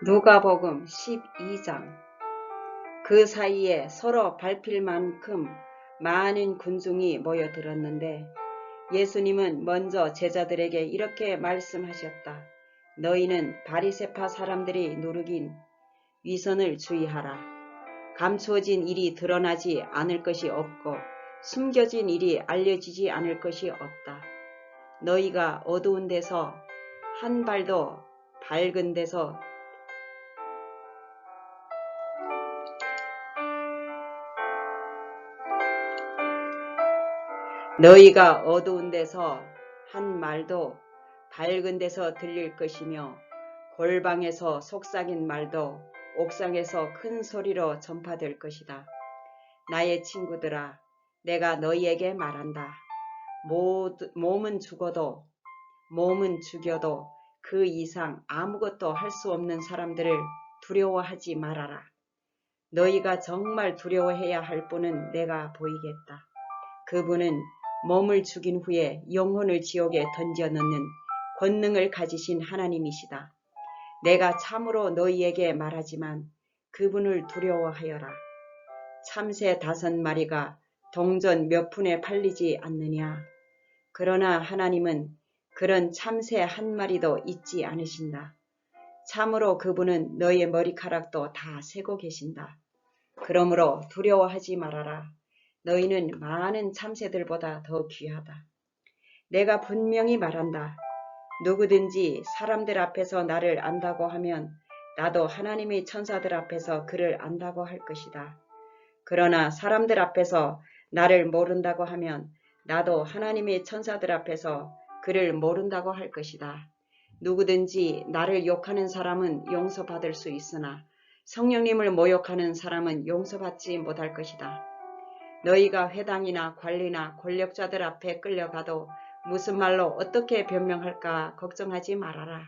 누가복음 12장. 그 사이에 서로 밟힐 만큼 많은 군중이 모여들었는데 예수님은 먼저 제자들에게 이렇게 말씀하셨다. 너희는 바리새파 사람들이 누르긴 위선을 주의하라. 감추어진 일이 드러나지 않을 것이 없고 숨겨진 일이 알려지지 않을 것이 없다. 너희가 어두운 데서 한 발도 밝은 데서 너희가 어두운 데서 한 말도 밝은 데서 들릴 것이며 골방에서 속삭인 말도 옥상에서 큰 소리로 전파될 것이다. 나의 친구들아, 내가 너희에게 말한다. 몸은 죽어도 몸은 죽여도 그 이상 아무것도 할 수 없는 사람들을 두려워하지 말아라. 너희가 정말 두려워해야 할 분은 내가 보이겠다. 그분은 몸을 죽인 후에 영혼을 지옥에 던져넣는 권능을 가지신 하나님이시다. 내가 참으로 너희에게 말하지만 그분을 두려워하여라. 참새 5마리가 동전 몇 푼에 팔리지 않느냐. 그러나 하나님은 그런 참새 1마리도 잊지 않으신다. 참으로 그분은 너의 머리카락도 다 세고 계신다. 그러므로 두려워하지 말아라. 너희는 많은 참새들보다 더 귀하다. 내가 분명히 말한다. 누구든지 사람들 앞에서 나를 안다고 하면 나도 하나님의 천사들 앞에서 그를 안다고 할 것이다. 그러나 사람들 앞에서 나를 모른다고 하면 나도 하나님의 천사들 앞에서 그를 모른다고 할 것이다. 누구든지 나를 욕하는 사람은 용서받을 수 있으나 성령님을 모욕하는 사람은 용서받지 못할 것이다. 너희가 회당이나 관리나 권력자들 앞에 끌려가도 무슨 말로 어떻게 변명할까 걱정하지 말아라.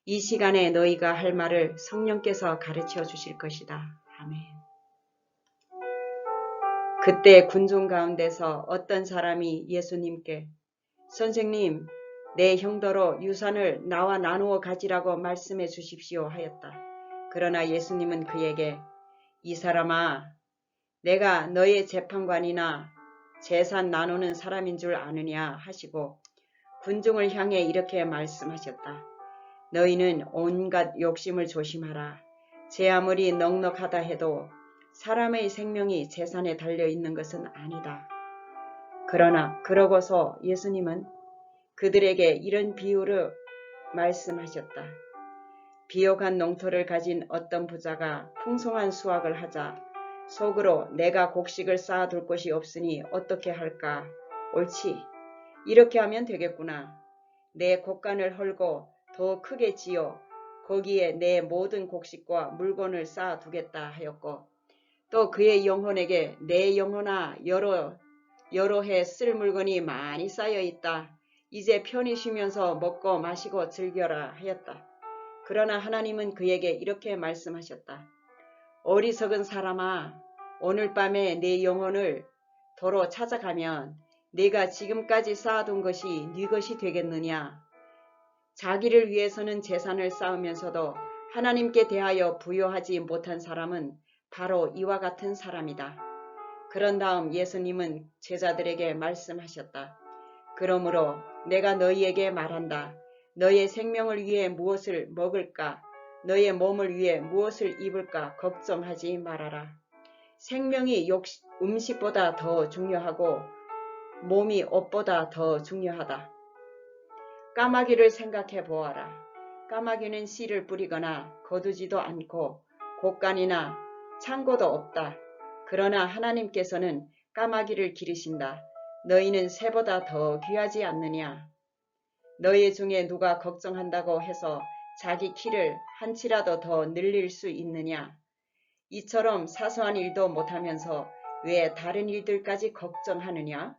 이 시간에 너희가 할 말을 성령께서 가르쳐 주실 것이다. 아멘. 그때 군중 가운데서 어떤 사람이 예수님께 선생님, 내 형더러 유산을 나와 나누어 가지라고 말씀해 주십시오 하였다. 그러나 예수님은 그에게 이 사람아, 내가 너의 재판관이나 재산 나누는 사람인 줄 아느냐 하시고 군중을 향해 이렇게 말씀하셨다. 너희는 온갖 욕심을 조심하라. 제 아무리 넉넉하다 해도 사람의 생명이 재산에 달려있는 것은 아니다. 그러고서 예수님은 그들에게 이런 비유를 말씀하셨다. 비옥한 농토를 가진 어떤 부자가 풍성한 수확을 하자 속으로 내가 곡식을 쌓아둘 곳이 없으니 어떻게 할까? 옳지. 이렇게 하면 되겠구나. 내 곡간을 헐고 더 크게 지어 거기에 내 모든 곡식과 물건을 쌓아두겠다 하였고 또 그의 영혼에게 내 영혼아 여러 해 쓸 물건이 많이 쌓여있다. 이제 편히 쉬면서 먹고 마시고 즐겨라 하였다. 그러나 하나님은 그에게 이렇게 말씀하셨다. 어리석은 사람아, 오늘 밤에 내 영혼을 도로 찾아가면 네가 지금까지 쌓아둔 것이 네 것이 되겠느냐. 자기를 위해서는 재산을 쌓으면서도 하나님께 대하여 부여하지 못한 사람은 바로 이와 같은 사람이다. 그런 다음 예수님은 제자들에게 말씀하셨다. 그러므로 내가 너희에게 말한다. 너의 생명을 위해 무엇을 먹을까? 너의 몸을 위해 무엇을 입을까? 걱정하지 말아라. 생명이 음식보다 더 중요하고 몸이 옷보다 더 중요하다. 까마귀를 생각해 보아라. 까마귀는 씨를 뿌리거나 거두지도 않고 곡간이나 창고도 없다. 그러나 하나님께서는 까마귀를 기르신다. 너희는 새보다 더 귀하지 않느냐. 너희 중에 누가 걱정한다고 해서 자기 키를 한치라도 더 늘릴 수 있느냐. 이처럼 사소한 일도 못하면서 왜 다른 일들까지 걱정하느냐.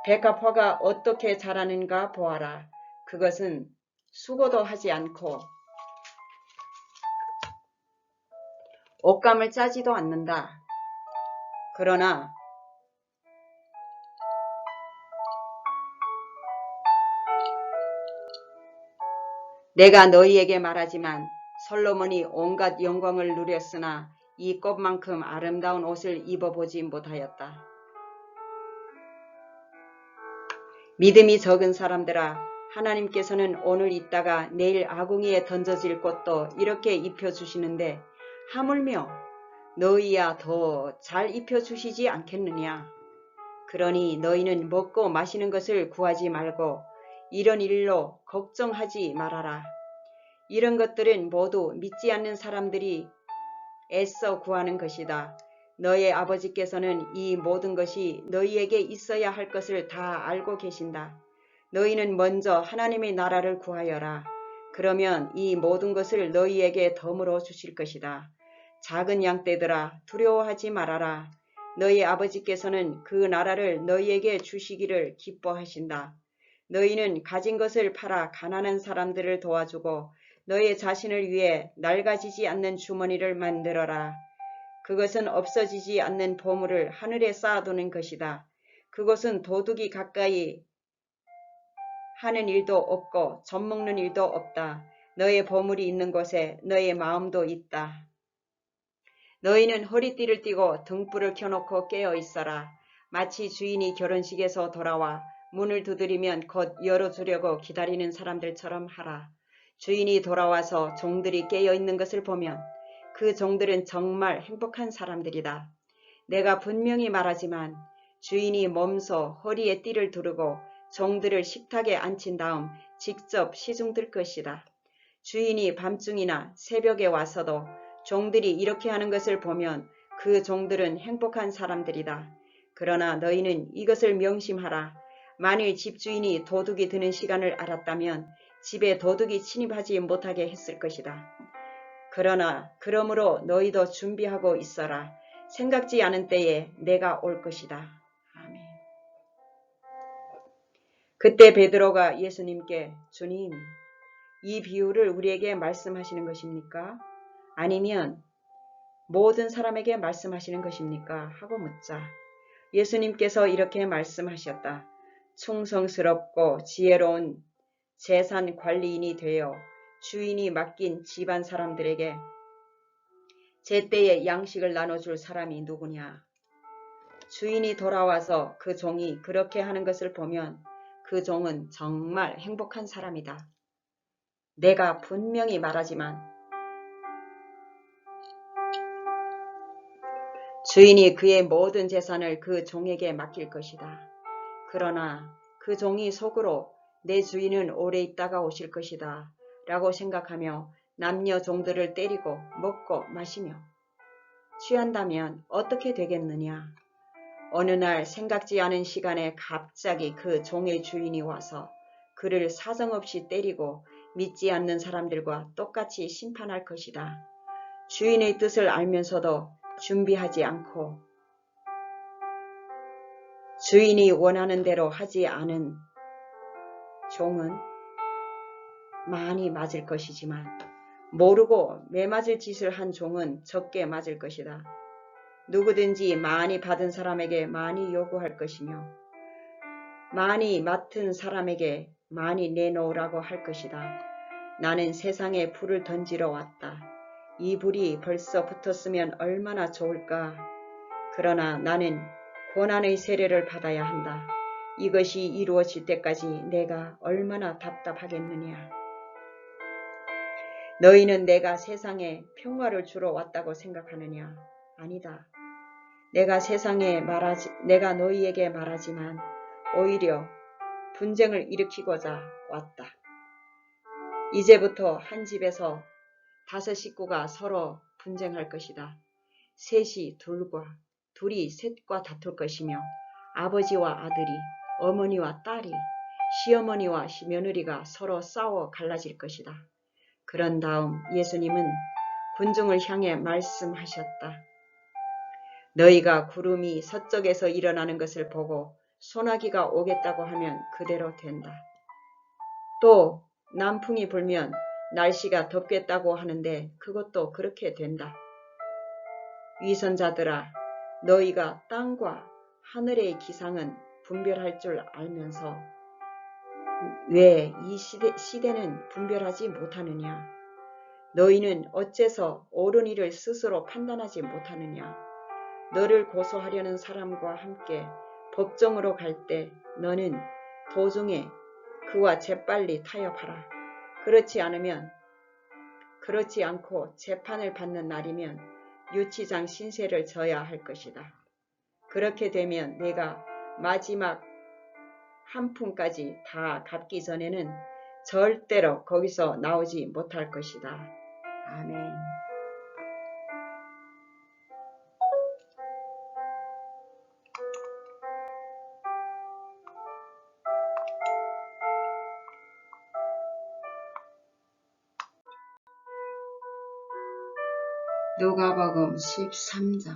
백합화가 어떻게 자라는가 보아라. 그것은 수고도 하지 않고 옷감을 짜지도 않는다. 그러나 내가 너희에게 말하지만 솔로몬이 온갖 영광을 누렸으나 이 꽃만큼 아름다운 옷을 입어보지 못하였다. 믿음이 적은 사람들아, 하나님께서는 오늘 있다가 내일 아궁이에 던져질 꽃도 이렇게 입혀주시는데 하물며 너희야 더 잘 입혀주시지 않겠느냐. 그러니 너희는 먹고 마시는 것을 구하지 말고 이런 일로 걱정하지 말아라. 이런 것들은 모두 믿지 않는 사람들이 애써 구하는 것이다. 너의 아버지께서는 이 모든 것이 너희에게 있어야 할 것을 다 알고 계신다. 너희는 먼저 하나님의 나라를 구하여라. 그러면 이 모든 것을 너희에게 덤으로 주실 것이다. 작은 양떼들아, 두려워하지 말아라. 너희 아버지께서는 그 나라를 너희에게 주시기를 기뻐하신다. 너희는 가진 것을 팔아 가난한 사람들을 도와주고 너의 자신을 위해 낡아지지 않는 주머니를 만들어라. 그것은 없어지지 않는 보물을 하늘에 쌓아두는 것이다. 그것은 도둑이 가까이 하는 일도 없고 젖먹는 일도 없다. 너의 보물이 있는 곳에 너의 마음도 있다. 너희는 허리띠를 띠고 등불을 켜놓고 깨어 있어라. 마치 주인이 결혼식에서 돌아와 문을 두드리면 곧 열어주려고 기다리는 사람들처럼 하라. 주인이 돌아와서 종들이 깨어 있는 것을 보면 그 종들은 정말 행복한 사람들이다. 내가 분명히 말하지만 주인이 몸소 허리에 띠를 두르고 종들을 식탁에 앉힌 다음 직접 시중들 것이다. 주인이 밤중이나 새벽에 와서도 종들이 이렇게 하는 것을 보면 그 종들은 행복한 사람들이다. 그러나 너희는 이것을 명심하라. 만일 집주인이 도둑이 드는 시간을 알았다면 집에 도둑이 침입하지 못하게 했을 것이다. 그러므로 너희도 준비하고 있어라. 생각지 않은 때에 내가 올 것이다. 아멘. 그때 베드로가 예수님께 주님, 이 비유를 우리에게 말씀하시는 것입니까? 아니면 모든 사람에게 말씀하시는 것입니까? 하고 묻자 예수님께서 이렇게 말씀하셨다. 충성스럽고 지혜로운 재산 관리인이 되어 주인이 맡긴 집안 사람들에게 제때에 양식을 나눠줄 사람이 누구냐? 주인이 돌아와서 그 종이 그렇게 하는 것을 보면 그 종은 정말 행복한 사람이다. 내가 분명히 말하지만 주인이 그의 모든 재산을 그 종에게 맡길 것이다. 그러나 그 종이 속으로 내 주인은 오래 있다가 오실 것이다 라고 생각하며 남녀 종들을 때리고 먹고 마시며 취한다면 어떻게 되겠느냐. 어느 날 생각지 않은 시간에 갑자기 그 종의 주인이 와서 그를 사정없이 때리고 믿지 않는 사람들과 똑같이 심판할 것이다. 주인의 뜻을 알면서도 준비하지 않고 주인이 원하는 대로 하지 않은 종은 많이 맞을 것이지만 모르고 매맞을 짓을 한 종은 적게 맞을 것이다. 누구든지 많이 받은 사람에게 많이 요구할 것이며 많이 맡은 사람에게 많이 내놓으라고 할 것이다. 나는 세상에 불을 던지러 왔다. 이 불이 벌써 붙었으면 얼마나 좋을까. 그러나 나는 고난의 세례를 받아야 한다. 이것이 이루어질 때까지 내가 얼마나 답답하겠느냐. 너희는 내가 세상에 평화를 주러 왔다고 생각하느냐? 아니다. 내가 너희에게 말하지만 오히려 분쟁을 일으키고자 왔다. 이제부터 한 집에서 5 식구가 서로 분쟁할 것이다. 셋이 둘이 셋과 다툴 것이며 아버지와 아들이, 어머니와 딸이, 시어머니와 며느리가 서로 싸워 갈라질 것이다. 그런 다음 예수님은 군중을 향해 말씀하셨다. 너희가 구름이 서쪽에서 일어나는 것을 보고 소나기가 오겠다고 하면 그대로 된다. 또 남풍이 불면 날씨가 덥겠다고 하는데 그것도 그렇게 된다. 위선자들아, 너희가 땅과 하늘의 기상은 분별할 줄 알면서 왜 이 시대는 분별하지 못하느냐? 너희는 어째서 옳은 일을 스스로 판단하지 못하느냐? 너를 고소하려는 사람과 함께 법정으로 갈 때 너는 도중에 그와 재빨리 타협하라. 그렇지 않고 재판을 받는 날이면 유치장 신세를 져야 할 것이다. 그렇게 되면 내가 마지막 한 푼까지 다 갚기 전에는 절대로 거기서 나오지 못할 것이다. 아멘. 누가복음 13장.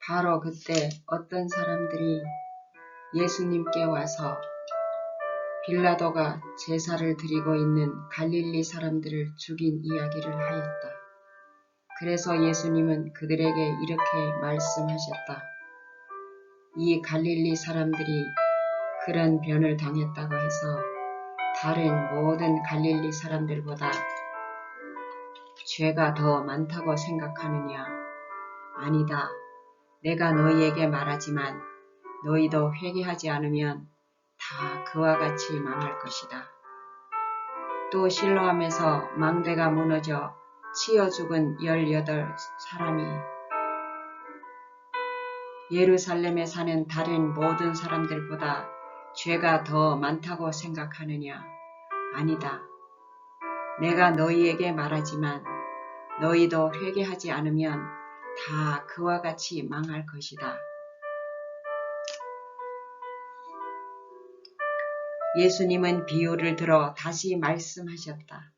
바로 그때 어떤 사람들이 예수님께 와서 빌라도가 제사를 드리고 있는 갈릴리 사람들을 죽인 이야기를 하였다. 그래서 예수님은 그들에게 이렇게 말씀하셨다. 이 갈릴리 사람들이 그런 변을 당했다고 해서 다른 모든 갈릴리 사람들보다 죄가 더 많다고 생각하느냐? 아니다. 내가 너희에게 말하지만 너희도 회개하지 않으면 다 그와 같이 망할 것이다. 또 실로암에서 망대가 무너져 치여 죽은 18사람이 예루살렘에 사는 다른 모든 사람들보다 죄가 더 많다고 생각하느냐? 아니다. 내가 너희에게 말하지만 너희도 회개하지 않으면 다 그와 같이 망할 것이다. 예수님은 비유를 들어 다시 말씀하셨다.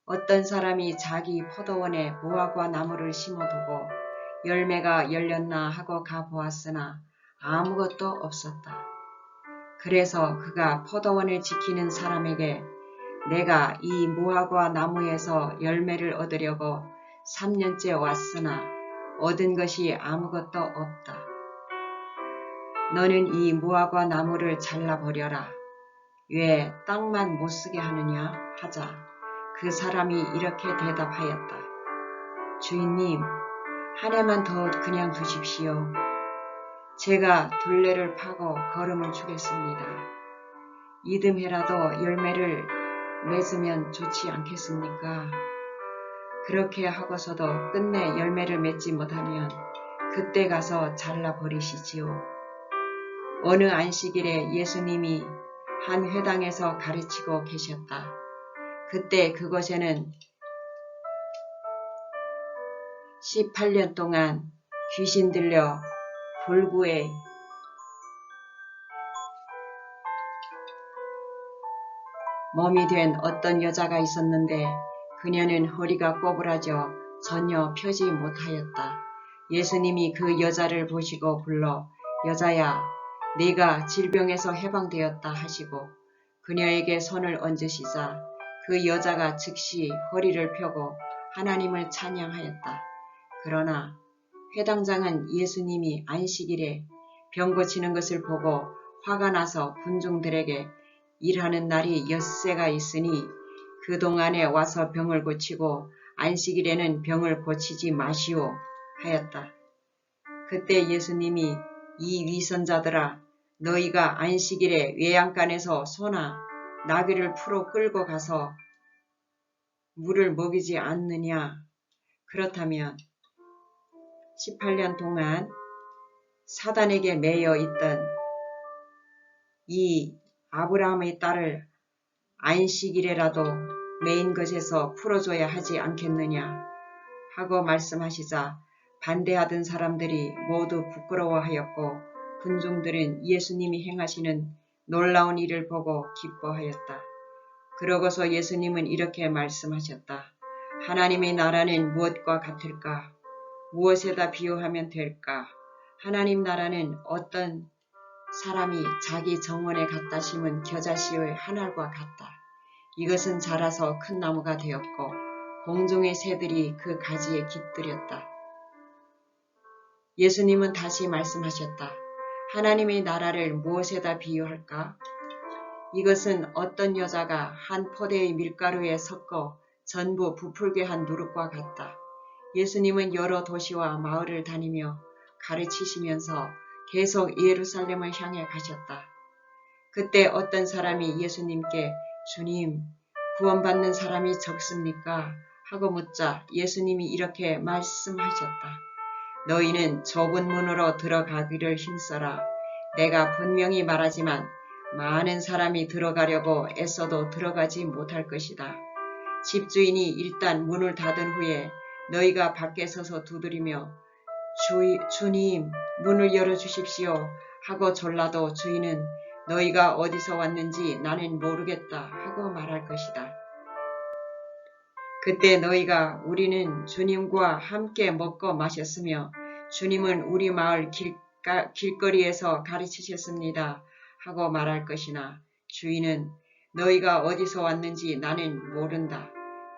어떤 사람이 자기 포도원에 무화과 나무를 심어두고 열매가 열렸나 하고 가보았으나 아무것도 없었다. 그래서 그가 포도원을 지키는 사람에게 내가 이 무화과 나무에서 열매를 얻으려고 3년째 왔으나 얻은 것이 아무것도 없다. 너는 이 무화과 나무를 잘라버려라. 왜 땅만 못쓰게 하느냐 하자 그 사람이 이렇게 대답하였다. 주인님, 한 해만 더 그냥 두십시오. 제가 둘레를 파고 거름을 주겠습니다. 이듬해라도 열매를 맺으면 좋지 않겠습니까? 그렇게 하고서도 끝내 열매를 맺지 못하면 그때 가서 잘라버리시지요. 어느 안식일에 예수님이 한 회당에서 가르치고 계셨다. 그때 그곳에는 18년 동안 귀신 들려 불구에 몸이 된 어떤 여자가 있었는데 그녀는 허리가 꼬부라져 전혀 펴지 못하였다. 예수님이 그 여자를 보시고 불러 여자야, 네가 질병에서 해방되었다 하시고 그녀에게 손을 얹으시자 그 여자가 즉시 허리를 펴고 하나님을 찬양하였다. 그러나 회당장은 예수님이 안식일에 병 고치는 것을 보고 화가 나서 군중들에게 일하는 날이 엿새가 있으니 그동안에 와서 병을 고치고 안식일에는 병을 고치지 마시오 하였다. 그때 예수님이 이 위선자들아, 너희가 안식일에 외양간에서 소나 나귀를 풀어 끌고 가서 물을 먹이지 않느냐? 그렇다면 18년 동안 사단에게 매여 있던 이 아브라함의 딸을 안식일에라도 매인 것에서 풀어줘야 하지 않겠느냐 하고 말씀하시자 반대하던 사람들이 모두 부끄러워하였고 군중들은 예수님이 행하시는 놀라운 일을 보고 기뻐하였다. 그러고서 예수님은 이렇게 말씀하셨다. 하나님의 나라는 무엇과 같을까? 무엇에다 비유하면 될까? 하나님 나라는 어떤 사람이 자기 정원에 갖다 심은 겨자씨의 한 알과 같다. 이것은 자라서 큰 나무가 되었고 공중의 새들이 그 가지에 깃들였다. 예수님은 다시 말씀하셨다. 하나님의 나라를 무엇에다 비유할까? 이것은 어떤 여자가 한 포대의 밀가루에 섞어 전부 부풀게 한 누룩과 같다. 예수님은 여러 도시와 마을을 다니며 가르치시면서 계속 예루살렘을 향해 가셨다. 그때 어떤 사람이 예수님께 주님, 구원받는 사람이 적습니까? 하고 묻자 예수님이 이렇게 말씀하셨다. 너희는 좁은 문으로 들어가기를 힘써라. 내가 분명히 말하지만 많은 사람이 들어가려고 애써도 들어가지 못할 것이다. 집주인이 일단 문을 닫은 후에 너희가 밖에 서서 두드리며 주님, 문을 열어주십시오 하고 졸라도 주인은 너희가 어디서 왔는지 나는 모르겠다 하고 말할 것이다. 그때 너희가 우리는 주님과 함께 먹고 마셨으며 주님은 우리 마을 길거리에서 가르치셨습니다 하고 말할 것이나 주인은 너희가 어디서 왔는지 나는 모른다.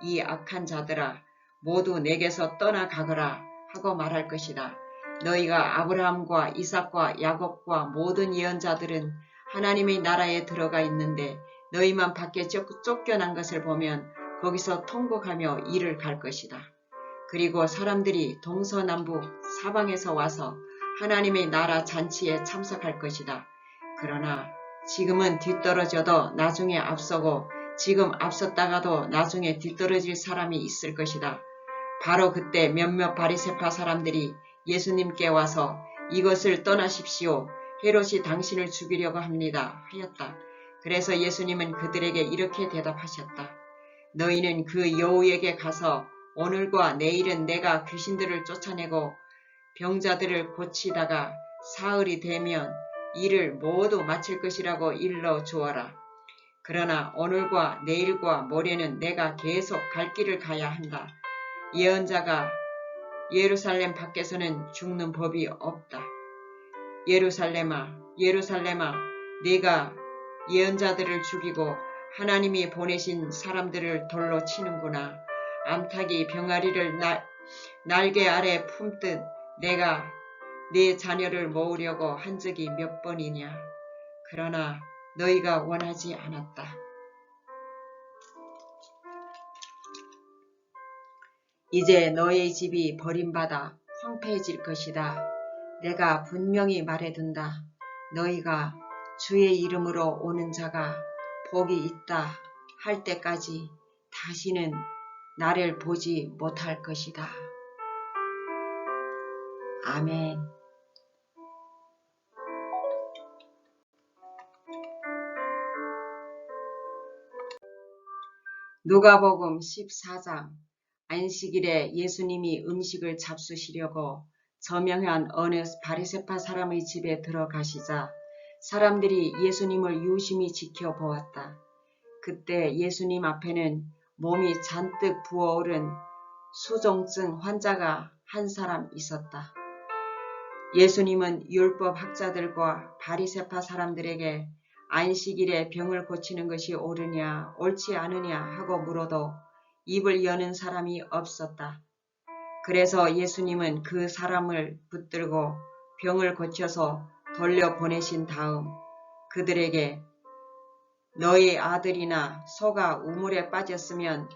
이 악한 자들아 모두 내게서 떠나가거라 하고 말할 것이다. 너희가 아브라함과 이삭과 야곱과 모든 예언자들은 하나님의 나라에 들어가 있는데 너희만 밖에 쫓겨난 것을 보면 거기서 통곡하며 이를 갈 것이다. 그리고 사람들이 동서남북 사방에서 와서 하나님의 나라 잔치에 참석할 것이다. 그러나 지금은 뒤떨어져도 나중에 앞서고 지금 앞섰다가도 나중에 뒤떨어질 사람이 있을 것이다. 바로 그때 몇몇 바리새파 사람들이 예수님께 와서 이것을 떠나십시오. 헤롯이 당신을 죽이려고 합니다. 하였다. 그래서 예수님은 그들에게 이렇게 대답하셨다. 너희는 그 여우에게 가서 오늘과 내일은 내가 귀신들을 쫓아내고 병자들을 고치다가 사흘이 되면 일을 모두 마칠 것이라고 일러 주어라. 그러나 오늘과 내일과 모레는 내가 계속 갈 길을 가야 한다. 예언자가 예루살렘 밖에서는 죽는 법이 없다. 예루살렘아, 예루살렘아, 네가 예언자들을 죽이고 하나님이 보내신 사람들을 돌로 치는구나. 암탉이 병아리를 날개 아래 품듯 내가 네 자녀를 모으려고 한 적이 몇 번이냐. 그러나 너희가 원하지 않았다. 이제 너의 집이 버림받아 황폐해질 것이다. 내가 분명히 말해둔다. 너희가 주의 이름으로 오는 자가 복이 있다 할 때까지 다시는 나를 보지 못할 것이다. 아멘. 누가복음 14장. 안식일에 예수님이 음식을 잡수시려고 저명한 어느 바리새파 사람의 집에 들어가시자 사람들이 예수님을 유심히 지켜보았다. 그때 예수님 앞에는 몸이 잔뜩 부어오른 수종증 환자가 한 사람 있었다. 예수님은 율법 학자들과 바리새파 사람들에게 안식일에 병을 고치는 것이 옳으냐 옳지 않으냐 하고 물어도 입을 여는 사람이 없었다. 그래서 예수님은 그 사람을 붙들고 병을 고쳐서 돌려보내신 다음 그들에게 너희 아들이나 소가 우물에 빠졌으면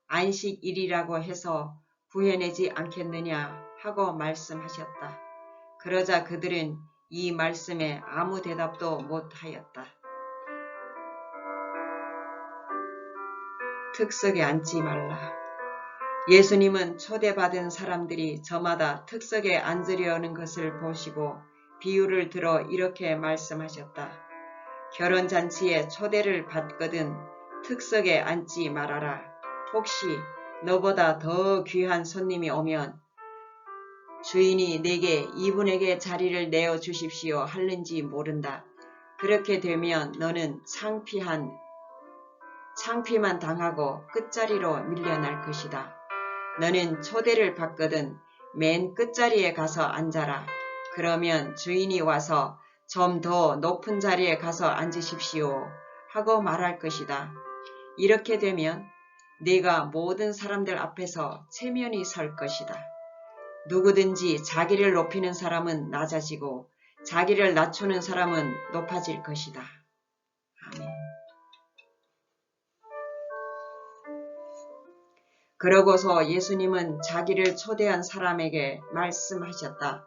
안식일이라고 해서 구해내지 않겠느냐 하고 말씀하셨다. 그러자 그들은 이 말씀에 아무 대답도 못하였다. 특석에 앉지 말라. 예수님은 초대받은 사람들이 저마다 특석에 앉으려는 것을 보시고 비유를 들어 이렇게 말씀하셨다. 결혼잔치에 초대를 받거든 특석에 앉지 말아라. 혹시 너보다 더 귀한 손님이 오면 주인이 내게 이분에게 자리를 내어주십시오 할는지 모른다. 그렇게 되면 너는 창피만 당하고 끝자리로 밀려날 것이다. 너는 초대를 받거든 맨 끝자리에 가서 앉아라. 그러면 주인이 와서 좀 더 높은 자리에 가서 앉으십시오 하고 말할 것이다. 이렇게 되면 네가 모든 사람들 앞에서 체면이 설 것이다. 누구든지 자기를 높이는 사람은 낮아지고 자기를 낮추는 사람은 높아질 것이다. 그러고서 예수님은 자기를 초대한 사람에게 말씀하셨다.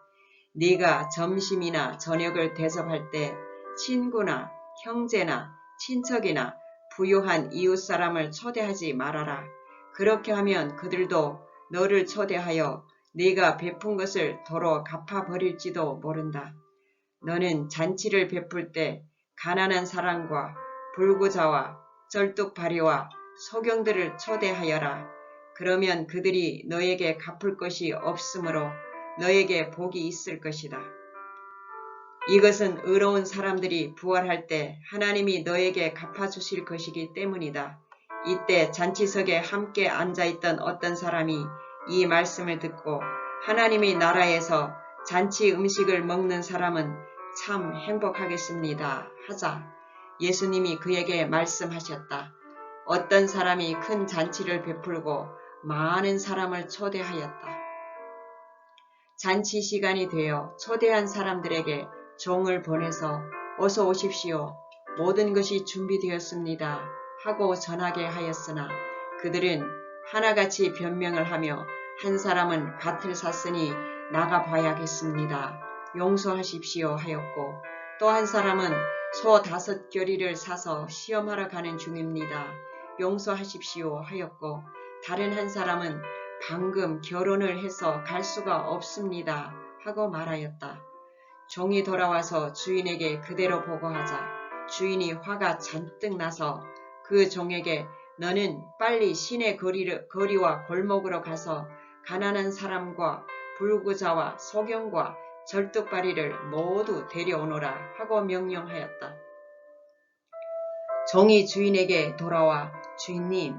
네가 점심이나 저녁을 대접할 때 친구나 형제나 친척이나 부유한 이웃사람을 초대하지 말아라. 그렇게 하면 그들도 너를 초대하여 네가 베푼 것을 도로 갚아버릴지도 모른다. 너는 잔치를 베풀 때 가난한 사람과 불구자와 쩔뚝발이와 소경들을 초대하여라. 그러면 그들이 너에게 갚을 것이 없으므로 너에게 복이 있을 것이다. 이것은 의로운 사람들이 부활할 때 하나님이 너에게 갚아주실 것이기 때문이다. 이때 잔치석에 함께 앉아있던 어떤 사람이 이 말씀을 듣고 하나님의 나라에서 잔치 음식을 먹는 사람은 참 행복하겠습니다 하자 예수님이 그에게 말씀하셨다. 어떤 사람이 큰 잔치를 베풀고 많은 사람을 초대하였다. 잔치 시간이 되어 초대한 사람들에게 종을 보내서 어서 오십시오. 모든 것이 준비되었습니다. 하고 전하게 하였으나 그들은 하나같이 변명을 하며 한 사람은 밭을 샀으니 나가봐야겠습니다. 용서하십시오 하였고 또 한 사람은 소 5겨리를 사서 시험하러 가는 중입니다. 용서하십시오 하였고 다른 한 사람은 방금 결혼을 해서 갈 수가 없습니다. 하고 말하였다. 종이 돌아와서 주인에게 그대로 보고하자 주인이 화가 잔뜩 나서 그 종에게 너는 빨리 시내 거리와 골목으로 가서 가난한 사람과 불구자와 소경과 절뚝발이를 모두 데려오너라 하고 명령하였다. 종이 주인에게 돌아와 주인님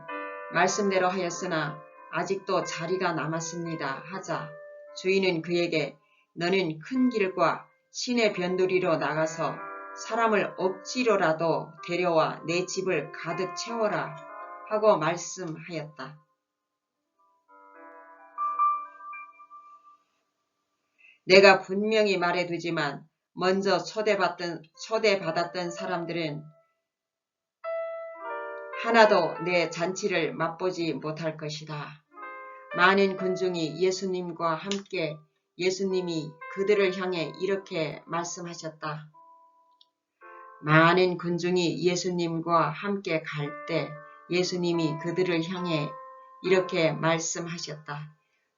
말씀대로 하였으나 아직도 자리가 남았습니다 하자 주인은 그에게 너는 큰 길과 시내 변두리로 나가서 사람을 억지로라도 데려와 내 집을 가득 채워라 하고 말씀하였다. 내가 분명히 말해두지만 먼저 초대받았던 사람들은 하나도 내 잔치를 맛보지 못할 것이다. 많은 군중이 예수님과 함께 예수님이 그들을 향해 이렇게 말씀하셨다. 많은 군중이 예수님과 함께 갈 때 예수님이 그들을 향해 이렇게 말씀하셨다.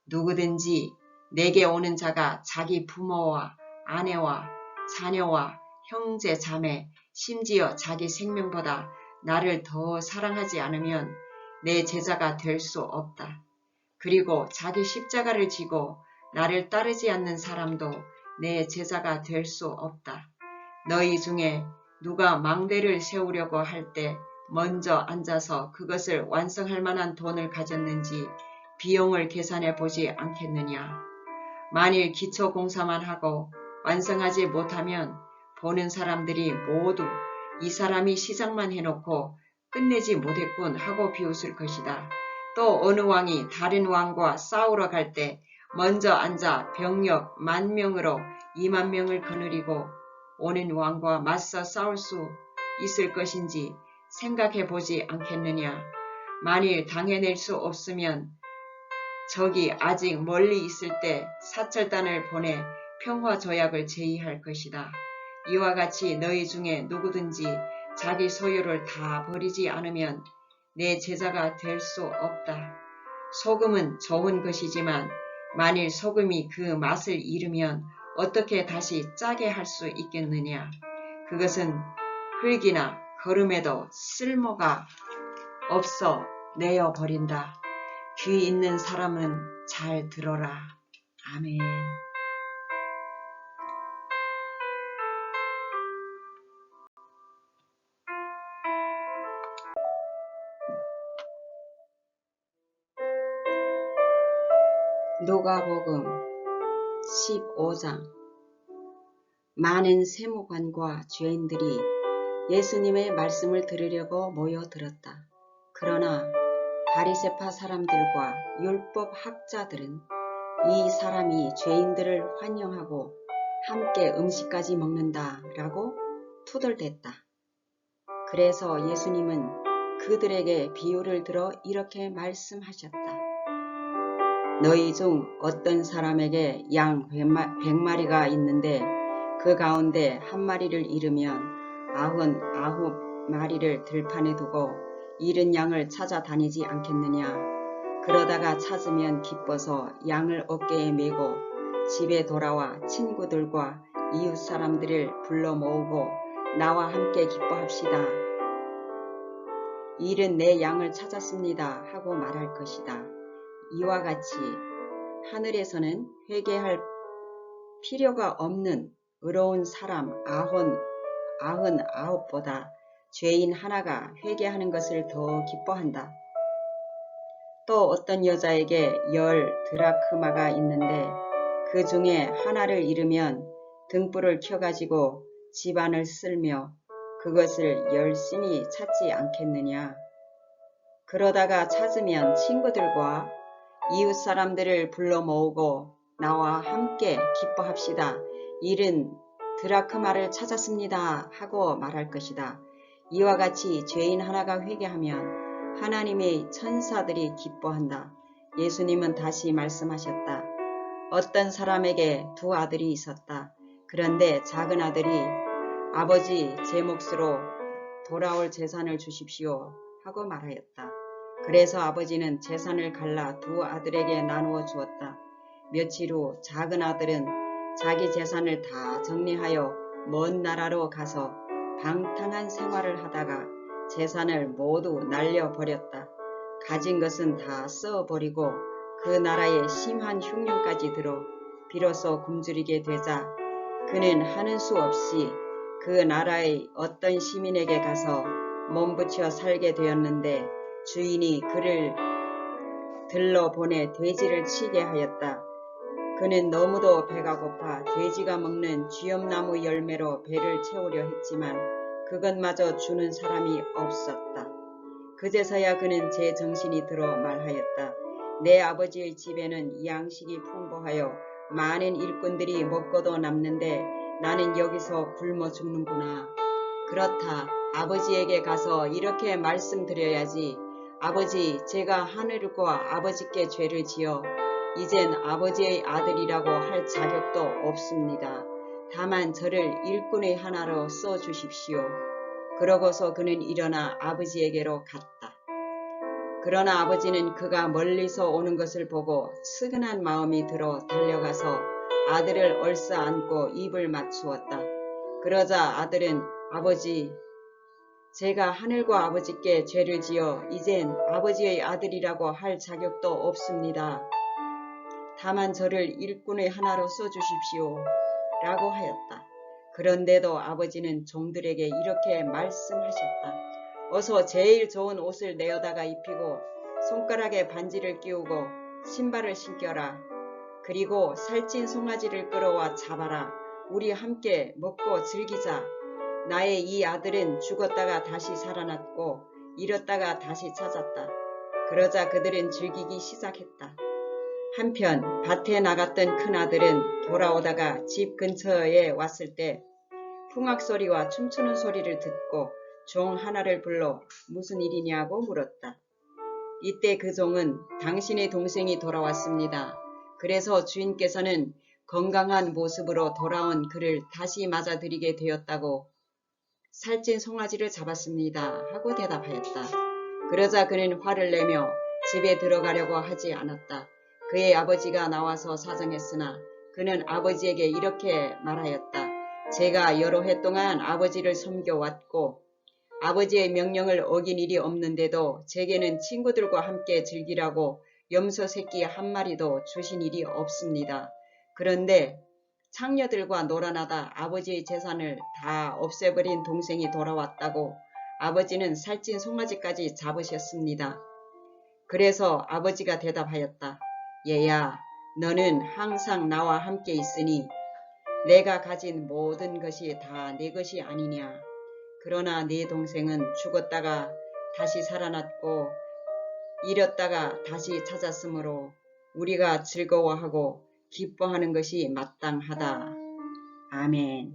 누구든지 내게 오는 자가 자기 부모와 아내와 자녀와 형제 자매 심지어 자기 생명보다 나를 더 사랑하지 않으면 내 제자가 될 수 없다. 그리고 자기 십자가를 지고 나를 따르지 않는 사람도 내 제자가 될 수 없다. 너희 중에 누가 망대를 세우려고 할 때 먼저 앉아서 그것을 완성할 만한 돈을 가졌는지 비용을 계산해 보지 않겠느냐. 만일 기초공사만 하고 완성하지 못하면 보는 사람들이 모두 이 사람이 시작만 해놓고 끝내지 못했군 하고 비웃을 것이다. 또 어느 왕이 다른 왕과 싸우러 갈 때 먼저 앉아 병력 10,000명으로 20,000명을 거느리고 오는 왕과 맞서 싸울 수 있을 것인지 생각해 보지 않겠느냐. 만일 당해낼 수 없으면 적이 아직 멀리 있을 때 사철단을 보내 평화조약을 제의할 것이다. 이와 같이 너희 중에 누구든지 자기 소유를 다 버리지 않으면 내 제자가 될 수 없다. 소금은 좋은 것이지만 만일 소금이 그 맛을 잃으면 어떻게 다시 짜게 할 수 있겠느냐. 그것은 흙이나 거름에도 쓸모가 없어 내어버린다. 귀 있는 사람은 잘 들어라. 아멘. 누가복음 15장. 많은 세무관과 죄인들이 예수님의 말씀을 들으려고 모여들었다. 그러나 바리새파 사람들과 율법 학자들은 이 사람이 죄인들을 환영하고 함께 음식까지 먹는다라고 투덜댔다. 그래서 예수님은 그들에게 비유를 들어 이렇게 말씀하셨다. 너희 중 어떤 사람에게 양 100마리가 있는데 그 가운데 한 마리를 잃으면 99마리를 들판에 두고 잃은 양을 찾아다니지 않겠느냐. 그러다가 찾으면 기뻐서 양을 어깨에 메고 집에 돌아와 친구들과 이웃 사람들을 불러 모으고 나와 함께 기뻐합시다. 잃은 내 양을 찾았습니다 하고 말할 것이다. 이와 같이 하늘에서는 회개할 필요가 없는 의로운 사람 99보다 죄인 하나가 회개하는 것을 더 기뻐한다. 또 어떤 여자에게 10드라크마가 있는데 그 중에 하나를 잃으면 등불을 켜가지고 집안을 쓸며 그것을 열심히 찾지 않겠느냐. 그러다가 찾으면 친구들과 이웃 사람들을 불러 모으고 나와 함께 기뻐합시다. 잃은 드라크마를 찾았습니다 하고 말할 것이다. 이와 같이 죄인 하나가 회개하면 하나님의 천사들이 기뻐한다. 예수님은 다시 말씀하셨다. 어떤 사람에게 두 아들이 있었다. 그런데 작은 아들이 아버지 제 몫으로 돌아올 재산을 주십시오 하고 말하였다. 그래서 아버지는 재산을 갈라 두 아들에게 나누어 주었다. 며칠 후 작은 아들은 자기 재산을 다 정리하여 먼 나라로 가서 방탕한 생활을 하다가 재산을 모두 날려버렸다. 가진 것은 다 써버리고 그 나라에 심한 흉년까지 들어 비로소 굶주리게 되자 그는 하는 수 없이 그 나라의 어떤 시민에게 가서 몸부쳐 살게 되었는데 주인이 그를 들러보내 돼지를 치게 하였다. 그는 너무도 배가 고파 돼지가 먹는 쥐엄나무 열매로 배를 채우려 했지만 그것마저 주는 사람이 없었다. 그제서야 그는 제 정신이 들어 말하였다. 내 아버지의 집에는 양식이 풍부하여 많은 일꾼들이 먹고도 남는데 나는 여기서 굶어 죽는구나. 그렇다. 아버지에게 가서 이렇게 말씀드려야지. 아버지, 제가 하늘과 아버지께 죄를 지어 이젠 아버지의 아들이라고 할 자격도 없습니다. 다만 저를 일꾼의 하나로 써주십시오. 그러고서 그는 일어나 아버지에게로 갔다. 그러나 아버지는 그가 멀리서 오는 것을 보고 측은한 마음이 들어 달려가서 아들을 얼싸안고 입을 맞추었다. 그러자 아들은 아버지, 제가 하늘과 아버지께 죄를 지어 이젠 아버지의 아들이라고 할 자격도 없습니다. 다만 저를 일꾼의 하나로 써주십시오 라고 하였다. 그런데도 아버지는 종들에게 이렇게 말씀하셨다. 어서 제일 좋은 옷을 내어다가 입히고 손가락에 반지를 끼우고 신발을 신겨라. 그리고 살찐 송아지를 끌어와 잡아라. 우리 함께 먹고 즐기자. 나의 이 아들은 죽었다가 다시 살아났고 잃었다가 다시 찾았다. 그러자 그들은 즐기기 시작했다. 한편 밭에 나갔던 큰아들은 돌아오다가 집 근처에 왔을 때 풍악소리와 춤추는 소리를 듣고 종 하나를 불러 무슨 일이냐고 물었다. 이때 그 종은 당신의 동생이 돌아왔습니다. 그래서 주인께서는 건강한 모습으로 돌아온 그를 다시 맞아들이게 되었다고 살찐 송아지를 잡았습니다 하고 대답하였다. 그러자 그는 화를 내며 집에 들어가려고 하지 않았다. 그의 아버지가 나와서 사정했으나 그는 아버지에게 이렇게 말하였다. 제가 여러 해 동안 아버지를 섬겨왔고 아버지의 명령을 어긴 일이 없는데도 제게는 친구들과 함께 즐기라고 염소 새끼 한 마리도 주신 일이 없습니다. 그런데 창녀들과 놀아나다 아버지의 재산을 다 없애버린 동생이 돌아왔다고 아버지는 살찐 송아지까지 잡으셨습니다. 그래서 아버지가 대답하였다. 얘야, 너는 항상 나와 함께 있으니 내가 가진 모든 것이 다 내 것이 아니냐. 그러나 네 동생은 죽었다가 다시 살아났고 잃었다가 다시 찾았으므로 우리가 즐거워하고 기뻐하는 것이 마땅하다. 아멘.